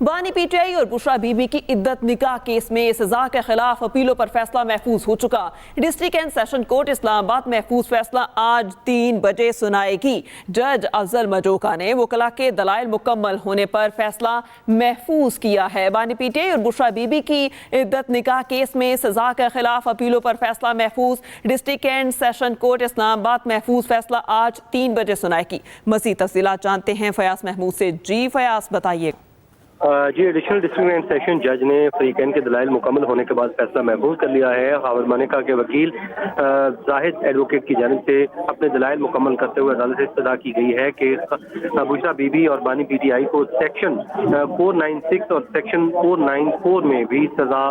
बानी पीटीआई और बुशरा बीबी की इद्दत निकाह केस में सजा के खिलाफ अपीलों पर फैसला महफूज हो चुका। District and session court Islamabad महफूज फैसला आज 3 बजे सुनाएगी। जज अफजल मजोका ने वकला के दलाइल मुकम्मल होने पर फैसला महफूज किया है। बानी पीटीआई और बुशरा बीबी की इद्दत निकाह केस में सजा के खिलाफ अपीलों पर फैसला महफूज। District and session court Islamabad महफूज फैसला आज 3 बजे सुनाएगी। मज़ीद तफसीलात जानते हैं फयाज महमूद से। जी फयाज, बताइए। जी, एडिशनल डिस्ट्रिक्ट एंड सेशन जज ने फरीकैन के दलाइल मुकम्मल होने के बाद फैसला महफूज कर लिया है। खावर मानिका के वकील जाहिद एडवोकेट की जानिब से अपने दलाइल मुकम्मल करते हुए अदालत से इस्तदा की गई है कि बुशरा बीबी और बानी पीटीआई को सेक्शन 496 और सेक्शन 494 में भी सजा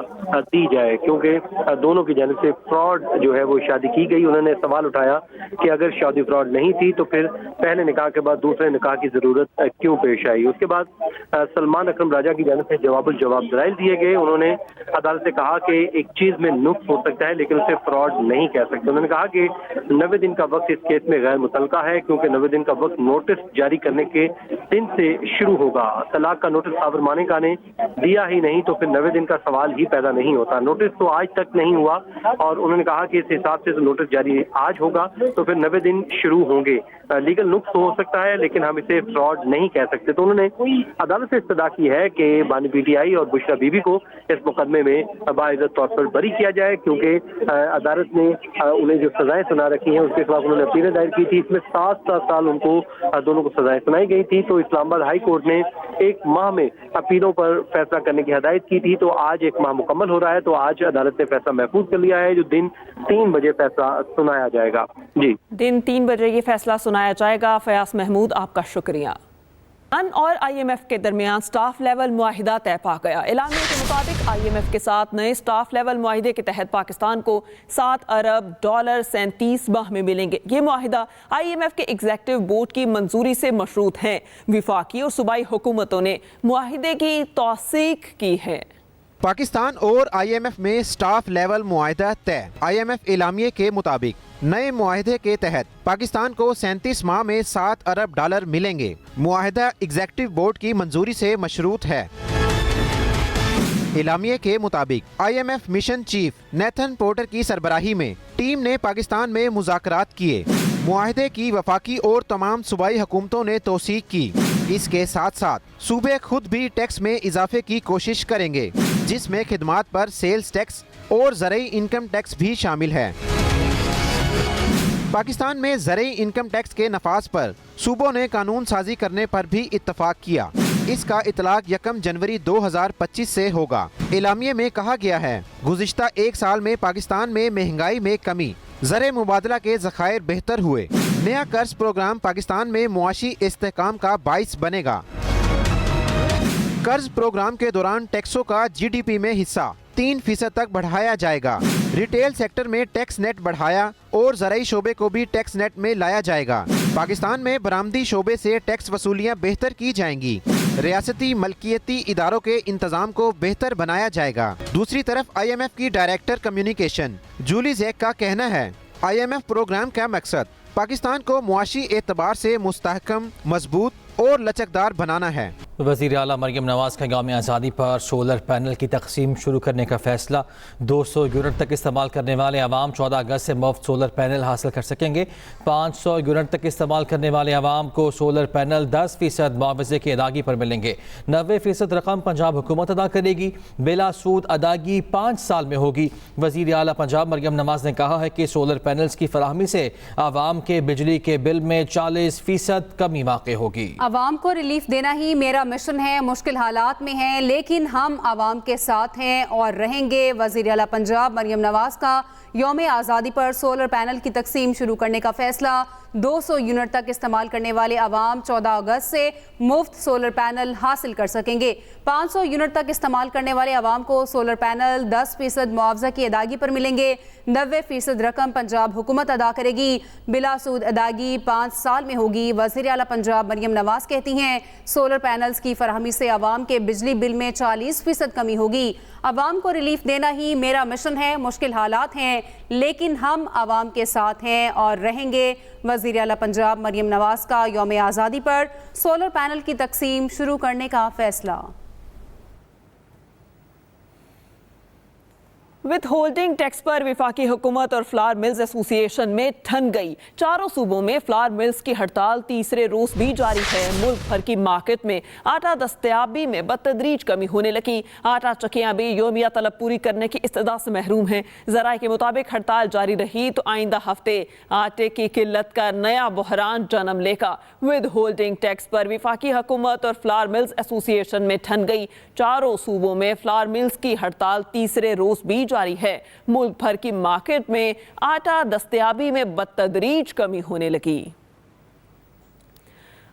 दी जाए, क्योंकि दोनों की जानिब से फ्रॉड जो है वो शादी की गई। उन्होंने सवाल उठाया कि अगर शादी फ्रॉड नहीं थी तो फिर पहले निकाह के बाद दूसरे निकाह की जरूरत क्यों पेश आई। उसके बाद सलमान अकरम राजा की जानिब से जवाब दलाइल दिए गए। उन्होंने अदालत से कहा कि एक चीज में नुक्स हो सकता है लेकिन उसे फ्रॉड नहीं कह सकते। उन्होंने कहा कि 90 दिन का वक्त इस केस में गैर मुतलका है, क्योंकि 90 दिन का वक्त नोटिस जारी करने के दिन से शुरू होगा। तलाक का नोटिस खावर मानिका ने दिया ही नहीं तो फिर 90 दिन का सवाल ही पैदा नहीं होता। नोटिस तो आज तक नहीं हुआ और उन्होंने कहा कि इस हिसाब से नोटिस जारी आज होगा तो फिर 90 दिन शुरू होंगे। लीगल नुक्स हो सकता है लेकिन हम इसे फ्रॉड नहीं कह सकते। तो उन्होंने अदालत से इस्तदा की है कि बानी पीटीआई और बुशरा बीबी को इस मुकदमे में बाइज्जत तौर पर बरी किया जाए, क्योंकि अदालत ने उन्हें जो सजाएं सुना रखी हैं उसके खिलाफ उन्होंने अपील दायर की थी। इसमें 7 साल उनको दोनों को सजाएं सुनाई गई थी। तो इस्लामाबाद हाई कोर्ट ने 1 माह में अपीलों पर फैसला करने की हदायत की थी। तो आज 1 माह मुकम्मल हो रहा है, तो आज अदालत ने फैसला महफूज कर लिया है, जो दिन 3 बजे फैसला सुनाया जाएगा। जी, दिन 3 बजे ये फैसला सुनाया जाएगा। फयाज महमूद, आपका शुक्रिया। और IMF के दरमियान स्टाफ लेवल मुआहिदा तय पा गया। एलामिया के मुताबिक IMF के साथ नए स्टाफ लेवल मुआहिदे के तहत पाकिस्तान को $7 अरब 37 माह में मिलेंगे। ये मुआहिदा IMF के एग्जीक्यूटिव बोर्ड की मंजूरी से मशरूत है। विफाकी और सूबाई हुकूमतों ने मुआहिदे की तौसीक की है। पाकिस्तान और IMF में स्टाफ लेवल मुआहिदा तय। IMF एलामिये के मुताबिक नए मुआहिदे के तहत पाकिस्तान को 37 माह में $7 अरब मिलेंगे। मुआहिदा एग्जीक्यूटिव बोर्ड की मंजूरी से मशरूत है। एलामिये के मुताबिक IMF mission chief Nathan porter की सरबराही में टीम ने पाकिस्तान में मुज़ाकरात किए। मुआहिदे की वफाकी और तमाम सूबाई हुकूमतों ने तौसीक की। इसके साथ साथ सूबे खुद भी टैक्स में इजाफे की कोशिश करेंगे, जिसमें खिदमात पर सेल्स टैक्स और ज़रई इनकम टैक्स भी शामिल है। पाकिस्तान में ज़रई इनकम टैक्स के नफाज पर सूबों ने कानून साजी करने पर भी इत्तफाक किया। इसका इतलाक 1 जनवरी 2025 से होगा। एलामिये में कहा गया है, गुज़िश्ता 1 साल में पाकिस्तान में महंगाई में कमी, ज़र मुबादला के ज़खायर बेहतर हुए। नया कर्ज प्रोग्राम पाकिस्तान में मुआशी इस्तेहकाम का बाइस बनेगा। कर्ज प्रोग्राम के दौरान टैक्सों का GDP में हिस्सा 3% तक बढ़ाया जाएगा। रिटेल सेक्टर में टैक्स नेट बढ़ाया और ज़राई शोबे को भी टैक्स नेट में लाया जाएगा। पाकिस्तान में बरामदी शोबे से टैक्स वसूलियाँ बेहतर की जाएंगी। रियासती मलकियती इदारों के इंतजाम को बेहतर बनाया जाएगा। दूसरी तरफ IMF की डायरेक्टर कम्युनिकेशन जूली जैक का कहना है, IMF प्रोग्राम का मकसद पाकिस्तान को मुआशी एतबार से मुस्तहकम, मजबूत और लचकदार बनाना है। वज़ीर आला मरियम नवाज का यौम आज़ादी पर सोलर पैनल की तकसीम शुरू करने का फैसला। 200 यूनिट तक इस्तेमाल करने वाले अवाम 14 अगस्त से मुफ्त सोलर पैनल हासिल कर सकेंगे। 500 यूनिट तक इस्तेमाल करने वाले अवाम को सोलर पैनल 10% मुआवजे की अदागी पर मिलेंगे। 90% रकम पंजाब हुकूमत अदा करेगी। बिला सूद अदागी 5 साल में होगी। वज़ीर आला पंजाब मरियम नवाज ने कहा है कि सोलर पैनल्स की फराहमी से अवाम के बिजली के बिल में 40% कमी वाक़ होगी। अवाम को रिलीफ देना ही मेरा मिशन है। मुश्किल हालात में हैं लेकिन हम आवाम के साथ हैं और रहेंगे। वज़ीर आला पंजाब मरियम नवाज का यौम आज़ादी पर सोलर पैनल की तकसीम शुरू करने का फैसला। 200 यूनिट तक इस्तेमाल करने वाले अवाम 14 अगस्त से मुफ्त सोलर पैनल हासिल कर सकेंगे। 500 यूनिट तक इस्तेमाल करने वाले अवाम को सोलर पैनल 10% मुआवजा की अदागी पर मिलेंगे। 90% रकम पंजाब हुकूमत अदा करेगी। बिला सूद अदागी 5 साल में होगी। वज़ीर आला पंजाब मरियम नवाज कहती हैं, सोलर पैनल्स की फराहमी से अवाम के बिजली बिल में 40% कमी होगी। अवाम को रिलीफ देना ही मेरा मिशन है। मुश्किल हालात हैं लेकिन हम आवाम के साथ हैं और रहेंगे। वज़ीर आला पंजाब मरियम नवाज का यौम आज़ादी पर सोलर पैनल की तकसीम शुरू करने का फैसला। विद होल्डिंग टैक्स पर विफाकी हुकूमत और फ्लावर मिल्स एसोसिएशन में ठन गई। चारों सूबों में फ्लावर मिल्स की हड़ताल तीसरे रोज भी जारी है। मुल्क भर की मार्केट में आटा दस्तयाबी में बतदरीज कमी होने लगी। आटा चक्कियां भी योमिया तलब पूरी करने की इस्तदा से महरूम हैं। ज़राए के मुताबिक हड़ताल जारी रही तो आइंदा हफ्ते आटे की किल्लत का नया बहरान जन्म लेगा। विद होल्डिंग टैक्स पर विफाकी हुकूमत और फ्लावर मिल्स एसोसिएशन में ठन गई। चारों सूबों में फ्लावर मिल्स की हड़ताल तीसरे रोज भी जारी है। मुल्क भर की मार्केट में आटा दस्तयाबी में बतदरीज कमी होने लगी।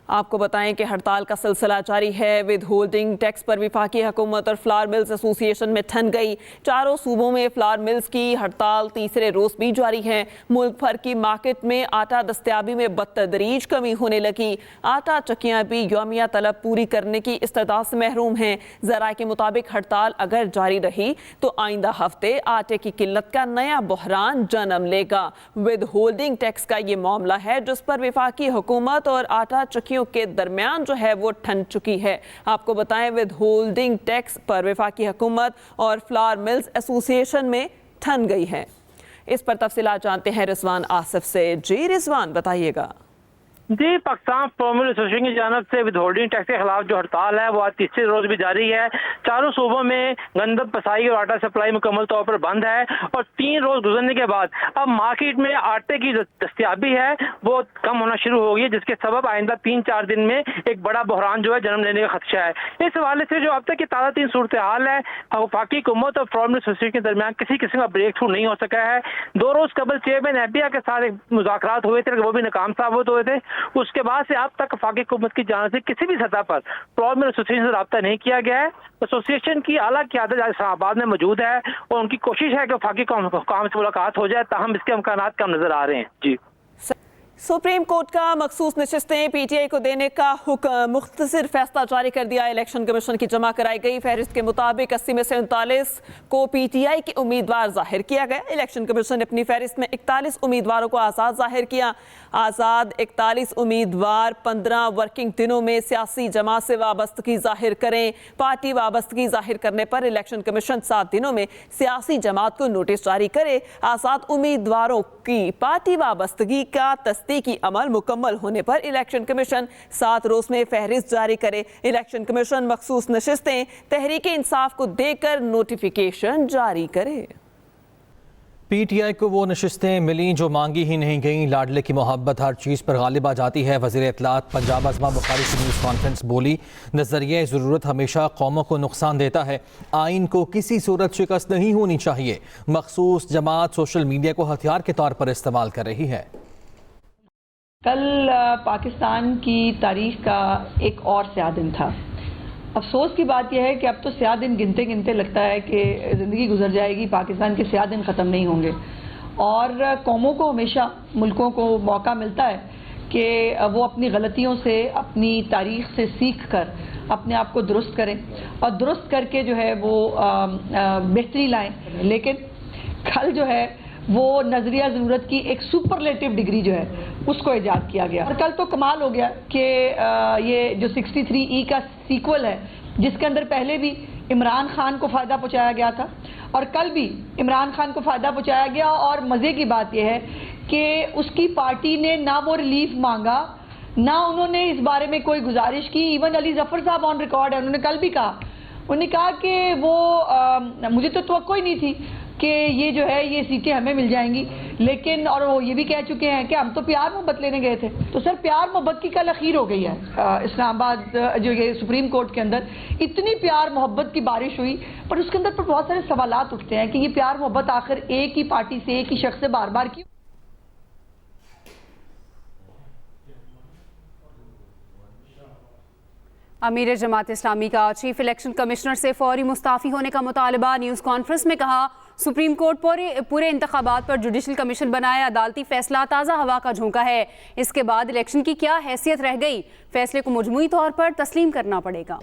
आपको बताएं कि हड़ताल का सिलसिला जारी है। विद होल्डिंग टैक्स पर विफाकी हुकूमत और फ्लावर मिल्स एसोसिएशन में ठन गई। चारों सूबों में फ्लावर मिल्स की हड़ताल तीसरे रोज भी जारी है। मुल्क भर की मार्केट में आटा दस्तयाबी में बतदरीज कमी होने लगी। आटा चक्कियां भी यौमिया तलब पूरी करने की इस्तदा से महरूम हैं। ज़राए के मुताबिक हड़ताल अगर जारी रही तो आइंदा हफ्ते आटे की किल्लत का नया बहरान जन्म लेगा। विद होल्डिंग टैक्स का ये मामला है जिस पर विफाकी हुकूमत और आटा चक्कियों के दरमियान जो है वो ठन चुकी है। आपको बताएं विद होल्डिंग टैक्स पर विफाकी हुकूमत और फ्लावर मिल्स एसोसिएशन में ठन गई है। इस पर तफसीलात जानते हैं रिजवान आसिफ से। जी रिजवान, बताइएगा। जी, पाकिस्तान फ्लावर मिल एसोसिएशन की जानब से विद होल्डिंग टैक्स के खिलाफ जो हड़ताल है वो आज तीसरे रोज भी जारी है। चारों सूबों में गंदम पसाई और आटा सप्लाई मुकम्मल तौर पर बंद है और 3 रोज गुजरने के बाद अब मार्केट में आटे की दस्तयाबी है वो कम होना शुरू हो गई है, जिसके सबब आइंदा 3-4 दिन में एक बड़ा बहरान जो है जन्म लेने का खदशा है। इस हवाले से जो अब तक की ताज़ा 3 सूरत हाल है, वफाकी हुकूमत और फ्लावर मिल एसोसिएशन के दरमियान किसी किस्म का ब्रेक थ्रू नहीं हो सका है। 2 रोज कबल चेयरमैन एफबीआई के साथ मुज़ाकरात हुए थे, वो भी नाकाम साबित हुए थे। उसके बाद से अब तक वफाकी हुकूमत की जानिब से किसी भी सतह पर फ्लावर मिल एसोसिएशन से रब्ता नहीं किया गया है। एसोसिएशन की आला क़यादत आज इस्लामाबाद में मौजूद है और उनकी कोशिश है कि वफाकी हुकाम से मुलाकात हो जाए, ताहम इसके इम्कानात कम नजर आ रहे हैं। जी, सुप्रीम कोर्ट का मखसूस नशिस्तें पीटीआई को देने का हुक्म, मुख्तसर फैसला जारी कर दिया। इलेक्शन कमीशन की जमा कराई गई फहरिस्त के मुताबिक 80 में से 39 को पीटीआई के उम्मीदवार जाहिर किया गया। इलेक्शन कमीशन ने अपनी फहरिस्त में 41 उम्मीदवारों को आज़ाद जाहिर किया। आज़ाद 41 उम्मीदवार 15 वर्किंग दिनों में सियासी जमात से वाबस्तगी जाहिर करें। पार्टी वाबस्तगी जाहिर करने पर इलेक्शन कमीशन 7 दिनों में सियासी जमात को नोटिस जारी करे। आज़ाद उम्मीदवारों की पार्टी वाबस्तगी का की अमल मुकम्मल होने पर इलेक्शन कमीशन 7 रोज में फहरिस्त जारी करे। इलेक्शन कमीशन मखसूस नशिस्तें तहरीक इंसाफ को देकर नोटिफिकेशन जारी करे। पीटीआई को वो नशिस्तें मिली जो मांगी ही नहीं गईं। लाडले की मोहब्बत हर चीज़ पर गालिब आ जाती है। वज़ीर इत्तलात पंजाब अज़मा बुखारी की न्यूज़ कॉन्फ्रेंस बोली, नज़रिया ज़रूरत हमेशा कौमों को नुकसान देता है। आइन को किसी सूरत शिकस्त नहीं होनी चाहिए। मखसूस जमात सोशल मीडिया को हथियार के तौर पर इस्तेमाल कर रही है। कल पाकिस्तान की तारीख का एक और स्याह दिन था। अफसोस की बात यह है कि अब तो स्याह दिन गिनते गिनते लगता है कि ज़िंदगी गुजर जाएगी, पाकिस्तान के स्याह दिन ख़त्म नहीं होंगे। और कौमों को हमेशा, मुल्कों को मौका मिलता है कि वो अपनी गलतियों से, अपनी तारीख से सीख कर अपने आप को दुरुस्त करें और दुरुस्त करके जो है वो बेहतरी लाएं। लेकिन कल जो है वो नज़रिया ज़रूरत की एक सुपरलेटिव डिग्री जो है उसको ईजाद किया गया। और कल तो कमाल हो गया कि ये जो 63E का सीक्वल है, जिसके अंदर पहले भी इमरान खान को फ़ायदा पहुंचाया गया था और कल भी इमरान खान को फ़ायदा पहुंचाया गया। और मज़े की बात यह है कि उसकी पार्टी ने ना वो रिलीफ मांगा, ना उन्होंने इस बारे में कोई गुजारिश की। इवन अली जफ़र साहब ऑन रिकॉर्ड है, उन्होंने कल भी कहा, उन्होंने कहा कि वो मुझे तो तवक्को ही नहीं थी कि ये जो है ये सीटें हमें मिल जाएंगी। लेकिन और वो ये भी कह चुके हैं कि हम तो प्यार मोहब्बत लेने गए थे। तो सर, प्यार मोहब्बत की कल अखीर हो गई है। इस्लामाबाद जो ये सुप्रीम कोर्ट के अंदर इतनी प्यार मोहब्बत की बारिश हुई, पर उसके अंदर पर बहुत सारे सवालात उठते हैं कि ये प्यार मोहब्बत आखिर एक ही पार्टी से, एक ही शख्स से बार बार क्यों। अमीर जमात इस्लामी का चीफ इलेक्शन कमिश्नर से फौरी मुस्ताफ़ी होने का मुतालबा। न्यूज़ कॉन्फ्रेंस में कहा, सुप्रीम कोर्ट पूरे इंतखाबात पर जुडिशल कमीशन बनाया, अदालती फैसला ताज़ा हवा का झोंका है। इसके बाद इलेक्शन की क्या हैसियत रह गई, फैसले को मजमूई तौर पर तस्लीम करना पड़ेगा।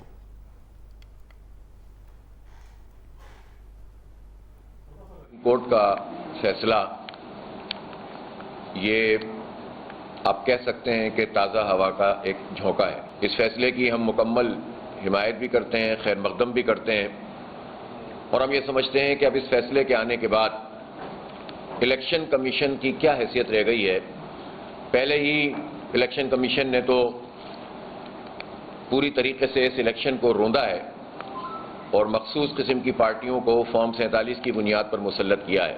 कोर्ट का फैसला ये आप कह सकते हैं कि ताज़ा हवा का एक झोंका है। इस फैसले की हम मुकम्मल हिमायत भी करते हैं, खैर मकदम भी करते हैं اور ہم یہ سمجھتے ہیں کہ اب اس فیصلے کے آنے کے بعد الیکشن کمیشن کی کیا حیثیت رہ گئی ہے. پہلے ہی الیکشن کمیشن نے تو پوری طریقے سے اس الیکشن کو روندا ہے اور مخصوص قسم کی پارٹیوں کو فارم 47 کی بنیاد پر مسلط کیا ہے.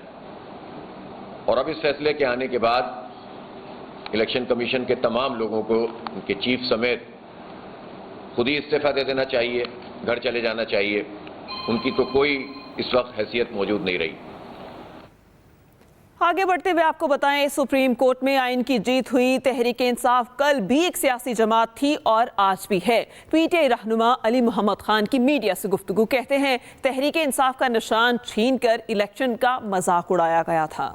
اور اب اس فیصلے کے آنے کے بعد الیکشن کمیشن کے تمام لوگوں کو ان کے چیف سمیت خود ہی استعفیٰ دے دینا چاہیے, گھر چلے جانا چاہیے. ان کی تو کوئی اس وقت حیثیت موجود نہیں رہی. آگے بڑھتے ہوئے آپ کو بتائیں, سپریم کورٹ میں آئین کی جیت ہوئی. تحریک انصاف کل بھی ایک سیاسی جماعت تھی اور آج بھی ہے. پی ٹی آئی رہنما علی محمد خان کی میڈیا سے گفتگو, کہتے ہیں تحریک انصاف کا نشان چھین کر الیکشن کا مذاق اڑایا گیا تھا.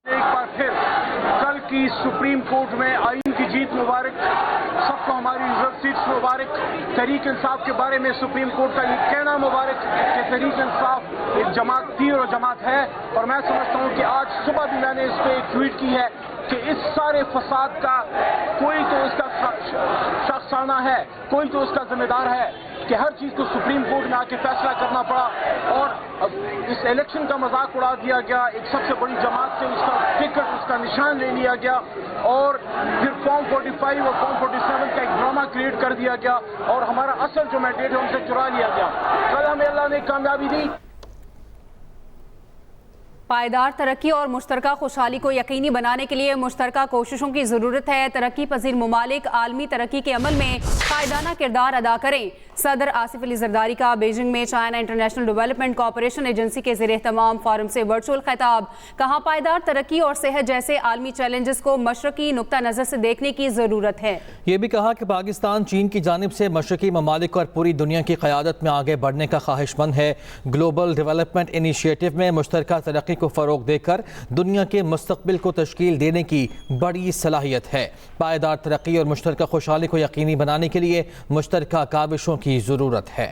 ایک بار پھر کل کی سپریم کورٹ میں آئین کی جیت مبارک, سب کو ہماری ریزرو سیٹس مبارک. تحریک انصاف کے بارے میں سپریم کورٹ کا یہ کہنا مبارک کہ تحریک انصاف ایک جماعت تھی اور جماعت ہے. اور میں سمجھتا ہوں کہ آج صبح بھی میں نے اس پہ ایک ٹویٹ کی ہے کہ اس سارے فساد کا کوئی تو اس کا شخصانہ ہے, کوئی تو اس کا ذمہ دار ہے کہ ہر چیز کو سپریم کورٹ میں آ کے فیصلہ کرنا پڑا اور اس الیکشن کا مذاق اڑا دیا گیا. ایک سب سے بڑی جماعت سے اس کا ٹکٹ, اس کا نشان لے لیا گیا اور پھر فارم 45 اور فارم 47 کا ایک ڈرامہ کریٹ کر دیا گیا اور ہمارا اصل جو مینڈیٹ ہے ان سے چرا لیا گیا. کل ہمیں اللہ نے کامیابی دی. پائیدار ترقی اور مشترکہ خوشحالی کو یقینی بنانے کے لیے مشترکہ کوششوں کی ضرورت ہے. ترقی پذیر ممالک عالمی ترقی کے عمل میں قائدانہ کردار ادا کریں. صدر آصف علی زرداری کا بیجنگ میں China international development cooperation agency کے زیر اہتمام فورم سے ورچوئل خطاب. کہا پائیدار ترقی اور صحت جیسے عالمی چیلنجز کو مشرقی نقطہ نظر سے دیکھنے کی ضرورت ہے. یہ بھی کہا کہ پاکستان چین کی جانب سے مشرقی ممالک اور پوری دنیا کی قیادت میں آگے بڑھنے کا خواہش مند ہے. گلوبل ڈیولپمنٹ انیشیٹو میں مشترکہ ترقی کو فروغ دے کر دنیا کے مستقبل کو تشکیل دینے کی بڑی صلاحیت ہے. پائیدار ترقی اور مشترکہ خوشحالی کو یقینی بنانے کے لیے مشترکہ کاوشوں کی ضرورت ہے.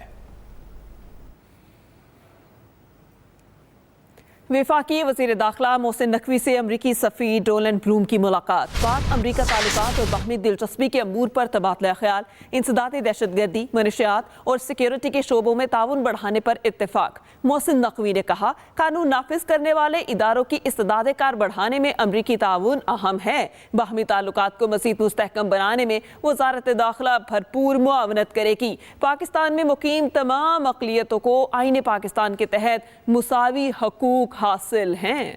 وفاقی وزیر داخلہ محسن نقوی سے امریکی سفیر ڈولن بلوم کی ملاقات. بات امریکہ تعلقات اور باہمی دلچسپی کے امور پر تبادلہ خیال. انسدادی دہشت گردی, منشیات اور سیکیورٹی کے شعبوں میں تعاون بڑھانے پر اتفاق. محسن نقوی نے کہا قانون نافذ کرنے والے اداروں کی استعداد کار بڑھانے میں امریکی تعاون اہم ہے. باہمی تعلقات کو مزید مستحکم بنانے میں وزارت داخلہ بھرپور معاونت کرے گی. پاکستان میں مقیم تمام اقلیتوں کو آئین پاکستان کے تحت مساوی حقوق حاصل ہیں.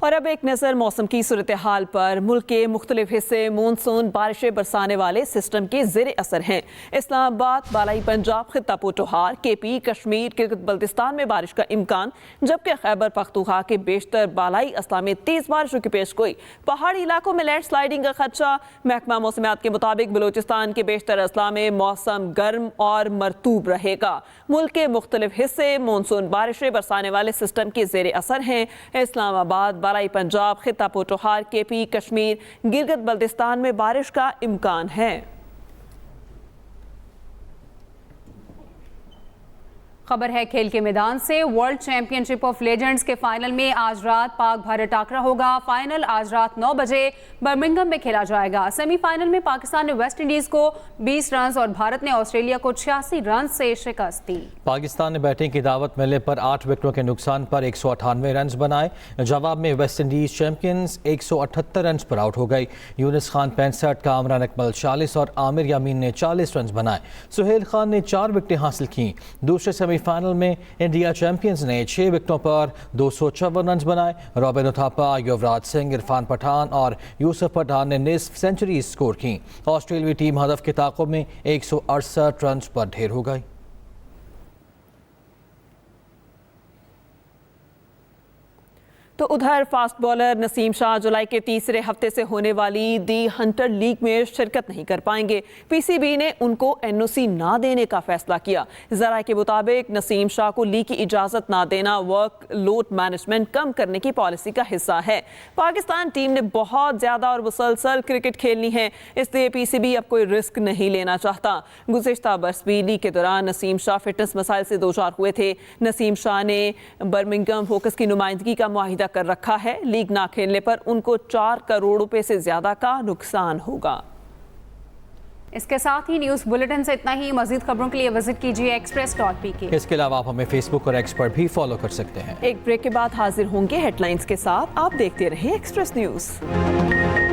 اور اب ایک نظر موسم کی صورتحال پر. ملک کے مختلف حصے مونسون بارشیں برسانے والے سسٹم کے زیر اثر ہیں. اسلام آباد, بالائی پنجاب, خطہ پوٹوہار, کے پی, کشمیر, گلگت بلتستان میں بارش کا امکان, جبکہ خیبر پختونخوا کے بیشتر بالائی اضلاع میں تیز بارشوں کی پیش گوئی. پہاڑی علاقوں میں لینڈ سلائیڈنگ کا خدشہ. محکمہ موسمیات کے مطابق بلوچستان کے بیشتر اضلاع میں موسم گرم اور مرطوب رہے گا. ملک کے مختلف حصے مونسون بارشیں برسانے والے سسٹم کے زیر اثر ہیں. اسلام آباد, بالائی پنجاب, خطہ پوٹوہار, کے پی, کشمیر, گلگت بلتستان میں بارش کا امکان ہے. خبر ہے کھیل کے میدان سے. World champion ship of legends کے فائنل میں آج رات پاک بھارت ٹاکرا ہوگا. فائنل آج رات 9 بجے برمنگھم میں کھیلا جائے گا. سیمی فائنل میں پاکستان نے ویسٹ انڈیز کو 20 رنز اور بھارت نے آسٹریلیا کو 86 رنز سے شکست دی. پاکستان نے بیٹنگ کی دعوت ملنے پر 8 وکٹوں کے نقصان پر 198 رنز بنائے. جواب میں ویسٹ انڈیز چیمپئنز 178 رنز پر آؤٹ ہو گئی. یونس خان 65, کامران اکمل 40 اور عامر یامین نے 40 رنز بنائے. سہیل خان نے 4 وکٹیں حاصل کیں. دوسرے سیمی فائنل میں انڈیا چیمپئنز نے 6 وکٹوں پر 254 رنز بنائے. رابن اتھاپا, یوراج سنگھ, عرفان پٹھان اور یوسف پٹھان نے نصف سینچری سکور کی. آسٹریلوی ٹیم ہدف کے تعاقب میں 168 رنز پر ڈھیر ہو گئی. تو ادھر فاسٹ بالر نسیم شاہ جولائی کے تیسرے ہفتے سے ہونے والی دی ہنٹر لیگ میں شرکت نہیں کر پائیں گے. پی سی بی نے ان کو این او سی نہ دینے کا فیصلہ کیا. ذرائع کے مطابق نسیم شاہ کو لیگ کی اجازت نہ دینا ورک لوڈ مینجمنٹ کم کرنے کی پالیسی کا حصہ ہے. پاکستان ٹیم نے بہت زیادہ اور مسلسل کرکٹ کھیلنی ہے, اس لیے پی سی بی اب کوئی رسک نہیں لینا چاہتا. گزشتہ برس بھی لیگ کے دوران نسیم شاہ فٹنس مسائل سے دوچار ہوئے تھے. نسیم شاہ نے برمنگھم ہوکس کی نمائندگی کا معاہدہ کر رکھا ہے. لیگ نہ کھیلنے پر ان کو 4 کروڑ روپے سے زیادہ کا نقصان ہوگا. इसके साथ ही न्यूज़ बुलेटिन से इतना ही। मजीद खबरों के लिए विजिट कीजिए express.pk। इसके अलावा आप हमें फेसबुक और एक्स पर भी फॉलो कर सकते हैं। एक ब्रेक के बाद हाजिर होंगे हेडलाइंस के साथ। आप देखते रहें एक्सप्रेस न्यूज़।